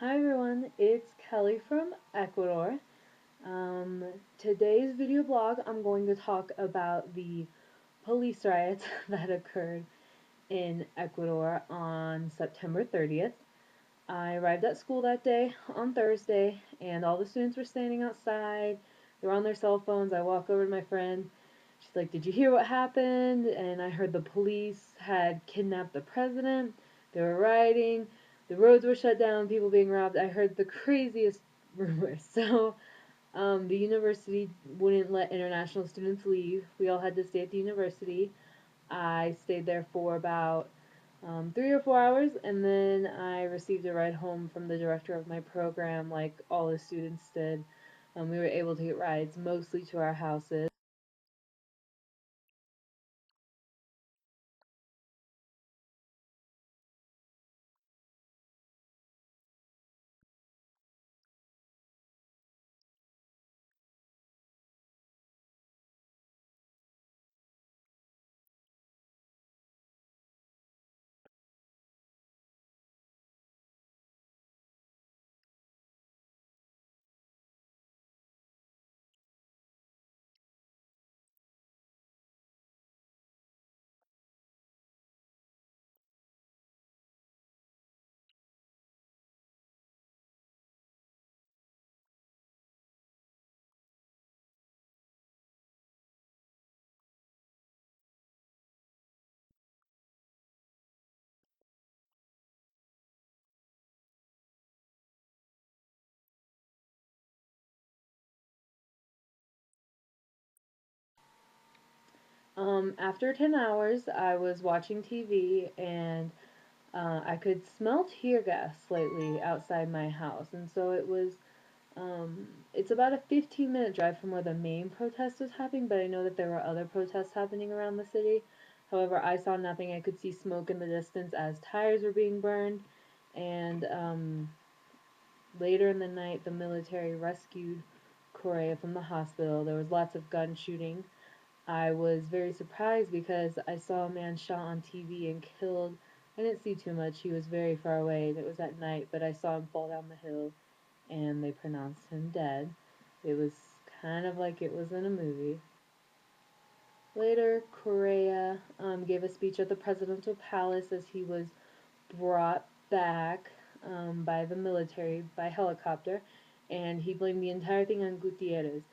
Hi everyone, it's Kelly from Ecuador. Today's video blog, I'm going to talk about the police riots that occurred in Ecuador on September 30th. I arrived at school that day on Thursday, and all the students were standing outside. They were on their cell phones. I walk over to my friend. She's like, "Did you hear what happened?" And I heard the police had kidnapped the president. They were rioting. The roads were shut down, people being robbed. I heard the craziest rumors. The university wouldn't let international students leave. We all had to stay at the university. I stayed there for about 3 or 4 hours, and then I received a ride home from the director of my program, like all the students did. We were able to get rides mostly to our houses. After 10 hours, I was watching TV and I could smell tear gas slightly outside my house. And so it's about a 15-minute drive from where the main protest was happening, but I know that there were other protests happening around the city. However, I saw nothing. I could see smoke in the distance as tires were being burned. And later in the night, the military rescued Correa from the hospital. There was lots of gun shooting. I was very surprised because I saw a man shot on TV and killed. I didn't see too much. He was very far away. It was at night, but I saw him fall down the hill and they pronounced him dead. It was kind of like it was in a movie. Later, Correa gave a speech at the presidential palace as he was brought back by the military by helicopter, and he blamed the entire thing on Gutierrez.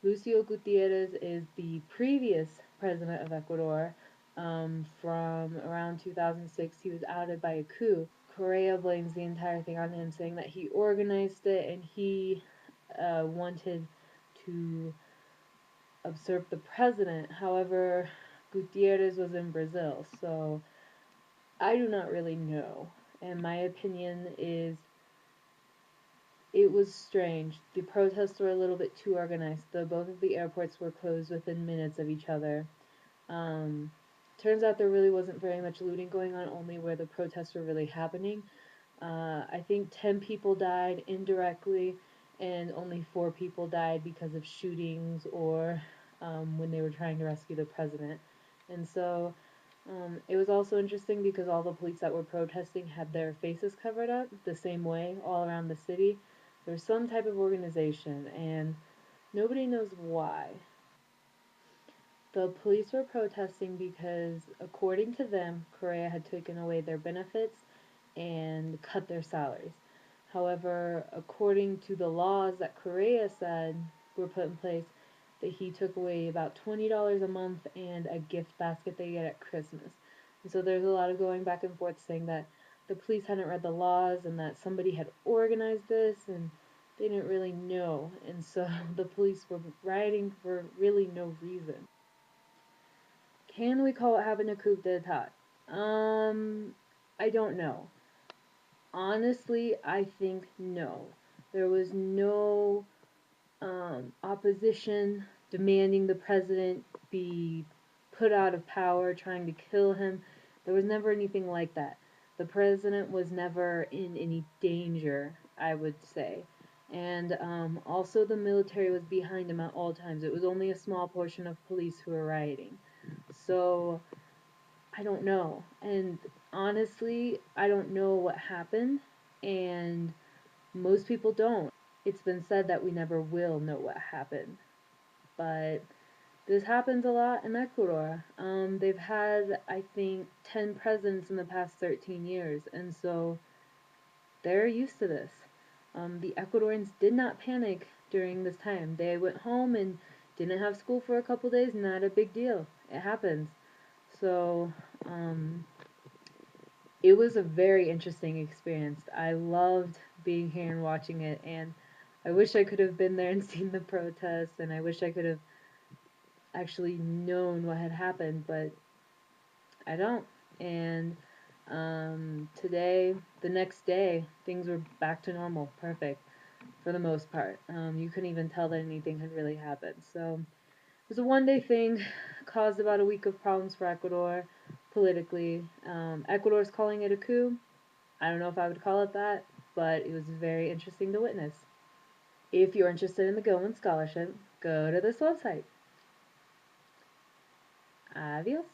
Lucio Gutierrez is the previous president of Ecuador from around 2006. He was outed by a coup. Correa blames the entire thing on him, saying that he organized it and he wanted to usurp the president. However, Gutierrez was in Brazil, so I do not really know. And my opinion is it was strange. The protests were a little bit too organized. Both of the airports were closed within minutes of each other. Um, Turns out there really wasn't very much looting going on, only where the protests were really happening. I think 10 people died indirectly, and only 4 people died because of shootings or when they were trying to rescue the president. And so it was also interesting because all the police that were protesting had their faces covered up the same way all around the city. There was some type of organization, and nobody knows why. The police were protesting because, according to them, Correa had taken away their benefits and cut their salaries. However, according to the laws that Correa said were put in place, that he took away about $20 a month and a gift basket they get at Christmas. And so there's a lot of going back and forth saying that the police hadn't read the laws and that somebody had organized this and they didn't really know. And so the police were rioting for really no reason. Can we call what happened a coup d'etat? I don't know. Honestly, I think no. There was no opposition demanding the president be put out of power, trying to kill him. There was never anything like that. The president was never in any danger, I would say. And also, the military was behind him at all times. It was only a small portion of police who were rioting. So, I don't know. And honestly, I don't know what happened. And Most people don't. It's been said that we never will know what happened, but this happens a lot in Ecuador. They've had, I think, 10 presidents in the past 13 years, and so they're used to this. The Ecuadorians did not panic during this time. They went home and didn't have school for a couple days. Not a big deal. It happens. So, um, it was a very interesting experience. I loved being here and watching it, and I wish I could have been there and seen the protests, and I wish I could have actually known what had happened, but I don't. And today, the next day, things were back to normal, perfect for the most part. You couldn't even tell that anything had really happened. So it was a 1 day thing, caused about a week of problems for Ecuador politically. Ecuador's calling it a coup. I don't know if I would call it that, but it was very interesting to witness. If you're interested in the Gilman Scholarship, go to this website. Adios.